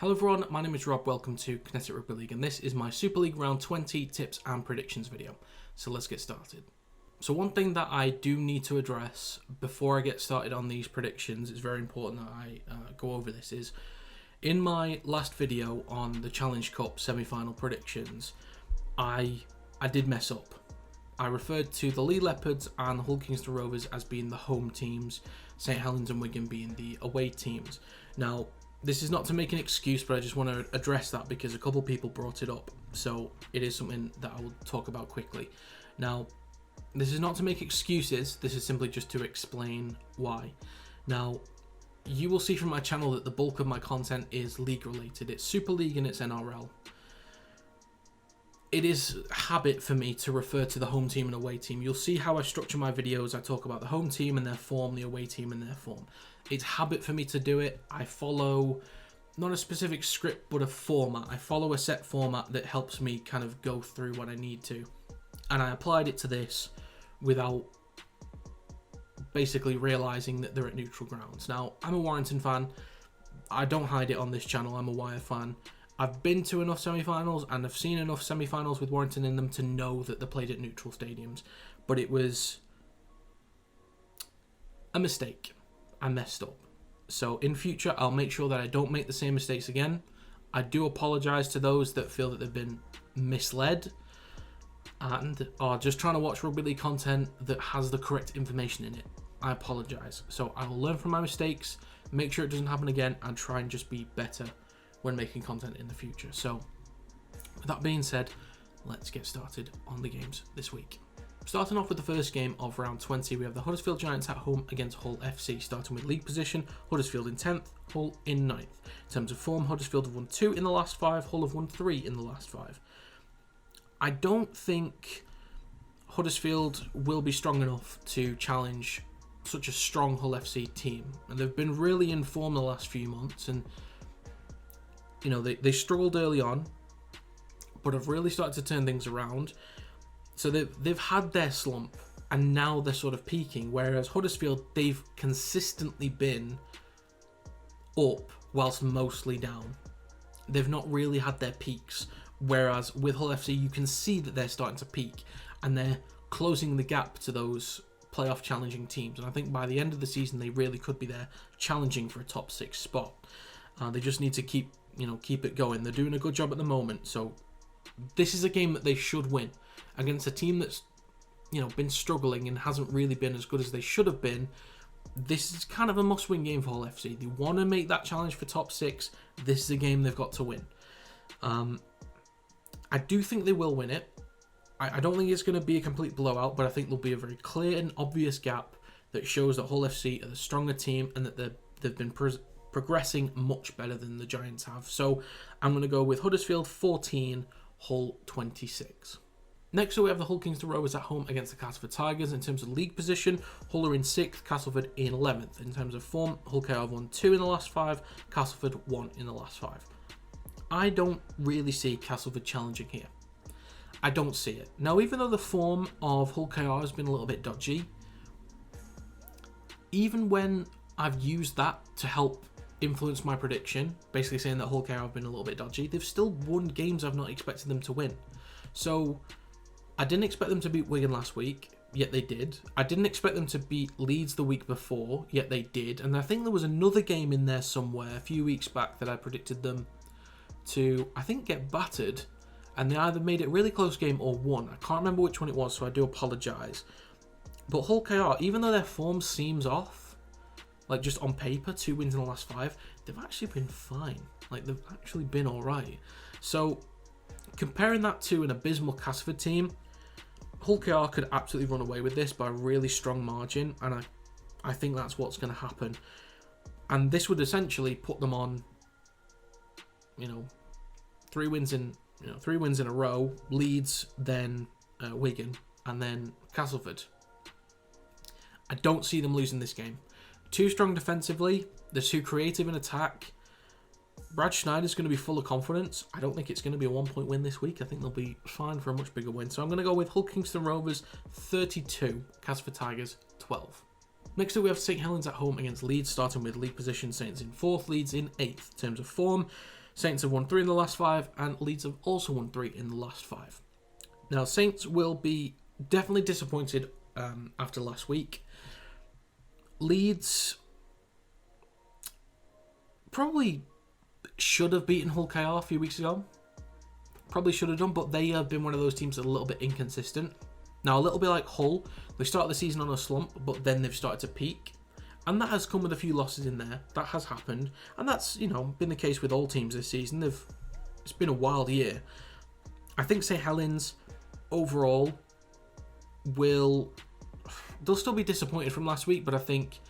Hello everyone, my name is Rob, welcome to Kinetic Rugby League, and this is my Super League Round 20 tips and predictions video. So let's get started. So one thing that I do need to address before I get started on these predictions, it's very important that I go over this, is in my last video on the Challenge Cup semi-final predictions, I did mess up. I referred to the Leigh Leopards and the Kingston Rovers as being the home teams, St Helens and Wigan being the away teams. Now, this is not to make an excuse, but I just want to address that because a couple people brought it up. So it is something that I will talk about quickly. Now, this is not to make excuses. This is simply just to explain why. Now, you will see from my channel that the bulk of my content is league related. It's Super League and it's NRL. It is a habit for me to refer to the home team and away team. You'll see how I structure my videos. I talk about the home team and their form, the away team and their form. It's habit for me to do it. I follow not a specific script, but a format. I follow a set format that helps me kind of go through what I need to. And I applied it to this without basically realising that they're at neutral grounds. Now, I'm a Warrington fan. I don't hide it on this channel. I'm a Wire fan. I've been to enough semi-finals and I've seen enough semi-finals with Warrington in them to know that they're played at neutral stadiums. But it was a mistake. I messed up. So in future, I'll make sure that I don't make the same mistakes again. I do apologise to those that feel that they've been misled and are just trying to watch rugby league content that has the correct information in it. I apologise. So I will learn from my mistakes, make sure it doesn't happen again, and try and just be better when making content in the future. So with that being said, let's get started on the games this week. Starting off with the first game of round 20, we have the Huddersfield Giants at home against Hull FC. Starting with league position, Huddersfield in 10th, Hull in 9th. In terms of form, Huddersfield have won 2 in the last 5, Hull have won 3 in the last 5. I don't think Huddersfield will be strong enough to challenge such a strong Hull FC team. And they've been really in form the last few months, and you know, they struggled early on, but have really started to turn things around. So they've had their slump, and now they're sort of peaking, whereas Huddersfield, they've consistently been up whilst mostly down. They've not really had their peaks, whereas with Hull FC, you can see that they're starting to peak, and they're closing the gap to those playoff challenging teams. And I think by the end of the season, they really could be there challenging for a top 6 spot. They just need to keep it going. They're doing a good job at the moment. So this is a game that they should win against a team that's, been struggling and hasn't really been as good as they should have been. This is kind of a must-win game for Hull FC. They want to make that challenge for top 6. This is a game they've got to win. I do think they will win it. I don't think it's going to be a complete blowout, but I think there'll be a very clear and obvious gap that shows that Hull FC are the stronger team and that they've been progressing much better than the Giants have. So I'm going to go with Huddersfield 14, Hull 26. Next up, we have the Hull Kingston Rovers at home against the Castleford Tigers. In terms of league position, Hull are in 6th, Castleford in 11th. In terms of form, Hull KR have won 2 in the last 5, Castleford 1 in the last 5. I don't really see Castleford challenging here. I don't see it. Now, even though the form of Hull KR has been a little bit dodgy, even when I've used that to help influence my prediction, basically saying that Hull KR have been a little bit dodgy, they've still won games I've not expected them to win. So I didn't expect them to beat Wigan last week, yet they did. I didn't expect them to beat Leeds the week before, yet they did. And I think there was another game in there somewhere a few weeks back that I predicted them to, I think, get battered, and they either made it a really close game or won. I can't remember which one it was, so I do apologise. But Hull KR, even though their form seems off, like just on paper, 2 wins in the last 5, they've actually been fine. Like, they've actually been alright. So comparing that to an abysmal Castleford team, Hull KR could absolutely run away with this by a really strong margin, and I think that's what's going to happen. And this would essentially put them on, 3 wins in a row. Leeds, then Wigan, and then Castleford. I don't see them losing this game. Too strong defensively. They're too creative in attack. Brad Schneider's going to be full of confidence. I don't think it's going to be a 1-point win this week. I think they'll be fine for a much bigger win. So I'm going to go with Hull Kingston Rovers 32, Castleford Tigers 12. Next up, we have St Helens at home against Leeds, starting with league position. Saints in 4th, Leeds in 8th. In terms of form, Saints have won 3 in the last 5, and Leeds have also won 3 in the last 5. Now, Saints will be definitely disappointed after last week. Leeds probably should have beaten Hull KR a few weeks ago. Probably should have done, but they have been one of those teams that are a little bit inconsistent. Now, a little bit like Hull, they started the season on a slump, but then they've started to peak. And that has come with a few losses in there. That has happened. And that's, been the case with all teams this season. It's been a wild year. I think St Helens, overall, they'll still be disappointed from last week, but I think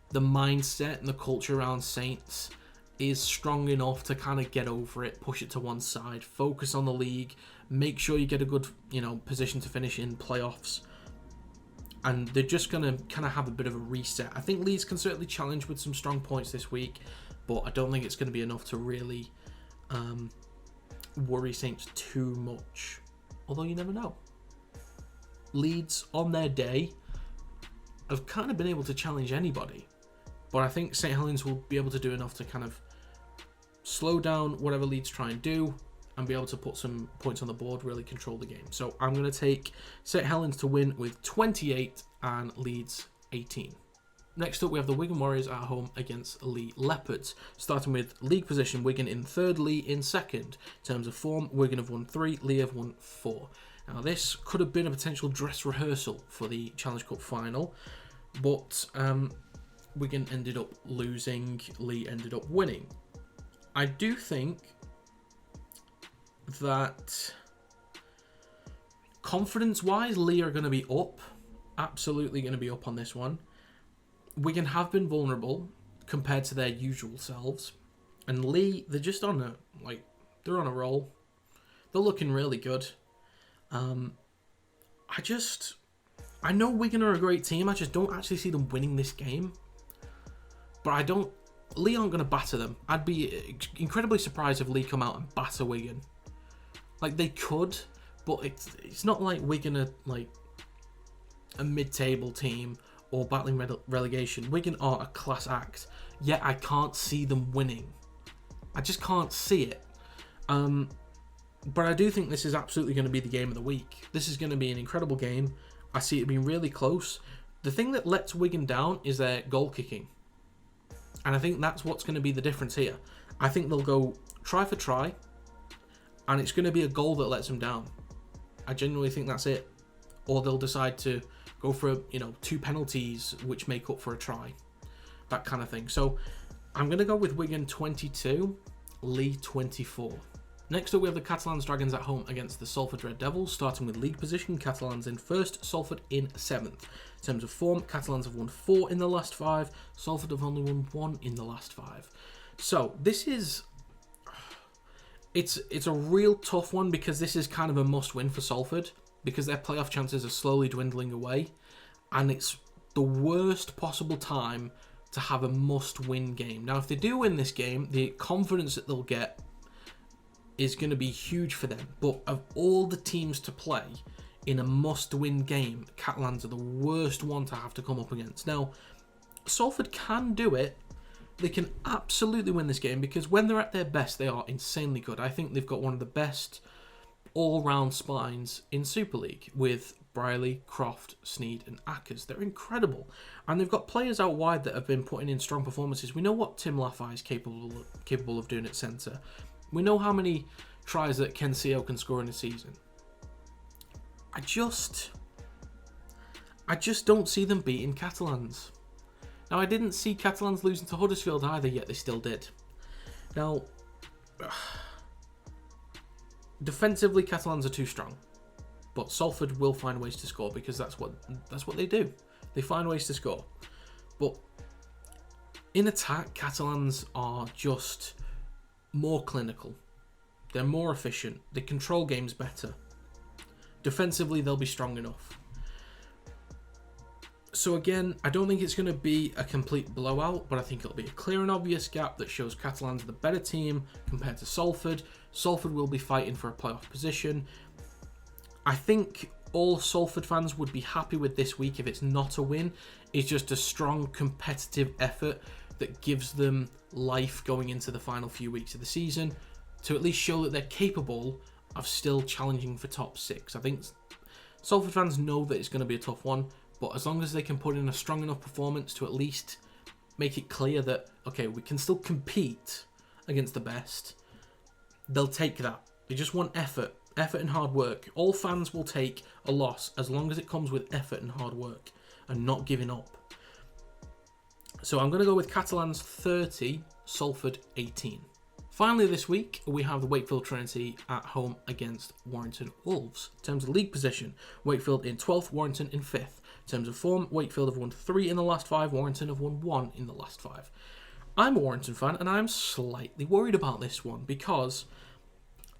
the mindset and the culture around Saints is strong enough to kind of get over it, push it to one side, focus on the league, make sure you get a good, position to finish in playoffs. And they're just going to kind of have a bit of a reset. I think Leeds can certainly challenge with some strong points this week, but I don't think it's going to be enough to really worry Saints too much. Although you never know. Leeds, on their day, have kind of been able to challenge anybody. But I think St Helens will be able to do enough to kind of slow down whatever Leeds try and do and be able to put some points on the board, really control the game. So I'm going to take St Helens to win with 28 and Leeds 18. Next up, we have the Wigan Warriors at home against Leigh Leopards. Starting with league position, Wigan in third, Leigh in second. In terms of form, Wigan have won 3, Leigh have won 4. Now, this could have been a potential dress rehearsal for the Challenge Cup final, but Wigan ended up losing, Leigh ended up winning. I do think that confidence-wise, Leigh are going to be up. Absolutely going to be up on this one. Wigan have been vulnerable compared to their usual selves. And Leigh, they're just on they're on a roll. They're looking really good. I know Wigan are a great team. I just don't actually see them winning this game. But Leigh aren't going to batter them. I'd be incredibly surprised if Leigh come out and batter Wigan. They could, but it's not like Wigan are a mid-table team or battling relegation. Wigan are a class act, yet I can't see them winning. I just can't see it. But I do think this is absolutely going to be the game of the week. This is going to be an incredible game. I see it being really close. The thing that lets Wigan down is their goal kicking. And I think that's what's going to be the difference here. I think they'll go try for try, and it's going to be a goal that lets them down. I genuinely think that's it. Or they'll decide to go for 2 penalties which make up for a try. That kind of thing. So I'm going to go with Wigan 22, Leigh 24. Next up, we have the Catalans Dragons at home against the Salford Red Devils. Starting with league position, Catalans in first, Salford in 7th. In terms of form, Catalans have won 4 in the last 5. Salford have only won 1 in the last 5. So this is... It's a real tough one because this is kind of a must-win for Salford because their playoff chances are slowly dwindling away, and it's the worst possible time to have a must-win game. Now, if they do win this game, the confidence that they'll get is going to be huge for them. But of all the teams to play in a must-win game, Catalans are the worst one to have to come up against. Now, Salford can do it. They can absolutely win this game because when they're at their best, they are insanely good. I think they've got one of the best all-round spines in Super League with Briley, Croft, Sneed and Ackers. They're incredible. And they've got players out wide that have been putting in strong performances. We know what Tim Laffey is capable of doing at centre. We know how many tries that Ken Seo can score in a season. I just don't see them beating Catalans. Now, I didn't see Catalans losing to Huddersfield either, yet they still did. Now, defensively, Catalans are too strong. But Salford will find ways to score because that's what they do. They find ways to score. But in attack, Catalans are just more clinical. They're more efficient. They control games better. Defensively, they'll be strong enough. So again, I don't think it's going to be a complete blowout, but I think it'll be a clear and obvious gap that shows Catalans are the better team compared to Salford. Salford will be fighting for a playoff position. I think all Salford fans would be happy with this week if it's not a win. It's just a strong competitive effort that gives them life going into the final few weeks of the season. to at least show that they're capable of still challenging for top 6. I think Salford fans know that it's going to be a tough one, but as long as they can put in a strong enough performance to at least make it clear that, okay, we can still compete against the best, they'll take that. They just want effort and hard work. All fans will take a loss as long as it comes with effort and hard work and not giving up. So I'm going to go with Catalans 30, Salford 18. Finally this week, we have the Wakefield Trinity at home against Warrington Wolves. In terms of league position, Wakefield in 12th, Warrington in 5th. In terms of form, Wakefield have won 3 in the last 5, Warrington have won 1 in the last 5. I'm a Warrington fan and I'm slightly worried about this one because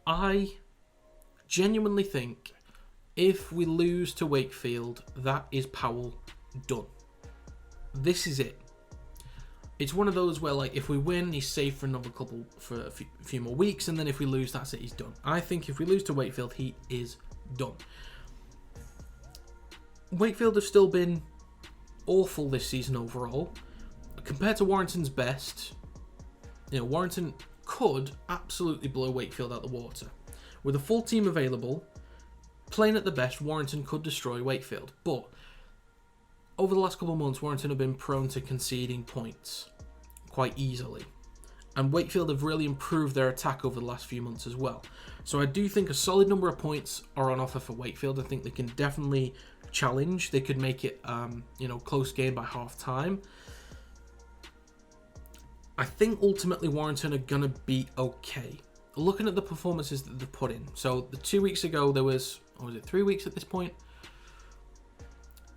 I genuinely think if we lose to Wakefield, that is Powell done. This is it. It's one of those where, like, if we win, he's safe for a few more weeks, and then if we lose, that's it, he's done. I think if we lose to Wakefield, he is done. Wakefield have still been awful this season overall. Compared to Warrington's best, Warrington could absolutely blow Wakefield out the water. With a full team available, playing at the best, Warrington could destroy Wakefield, but over the last couple of months, Warrington have been prone to conceding points quite easily. And Wakefield have really improved their attack over the last few months as well. So I do think a solid number of points are on offer for Wakefield. I think they can definitely challenge. They could make it, close game by half time. I think ultimately Warrington are going to be okay. Looking at the performances that they've put in. So the 2 weeks ago, there was 3 weeks at this point?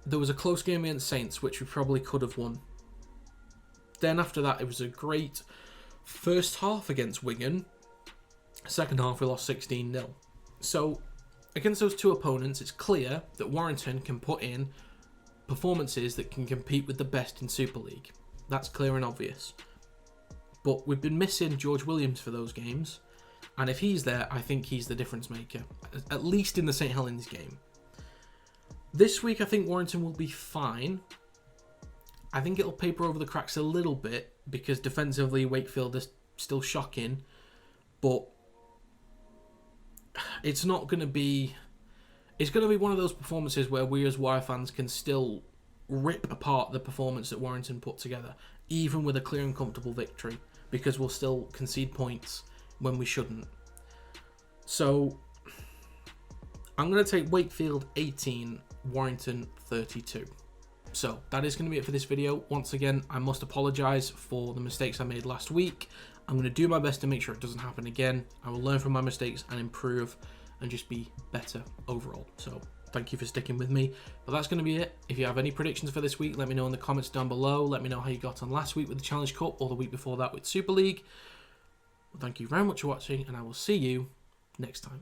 There was a close game against Saints, which we probably could have won. Then after that, it was a great first half against Wigan. Second half, we lost 16-0. So against those two opponents, it's clear that Warrington can put in performances that can compete with the best in Super League. That's clear and obvious. But we've been missing George Williams for those games. And if he's there, I think he's the difference maker. At least in the St. Helens game. This week, I think Warrington will be fine. I think it'll paper over the cracks a little bit because defensively, Wakefield is still shocking. But it's not going to be... It's going to be one of those performances where we as Wire fans can still rip apart the performance that Warrington put together, even with a clear and comfortable victory, because we'll still concede points when we shouldn't. So I'm going to take Wakefield 18, Warrington 32. So that is going to be it for this video. Once again, I must apologise for the mistakes I made last week. I'm going to do my best to make sure it doesn't happen again. I will learn from my mistakes and improve and just be better overall. So thank you for sticking with me. But that's going to be it. If you have any predictions for this week, let me know in the comments down below. Let me know how you got on last week with the Challenge Cup or the week before that with Super League. Well, thank you very much for watching, and I will see you next time.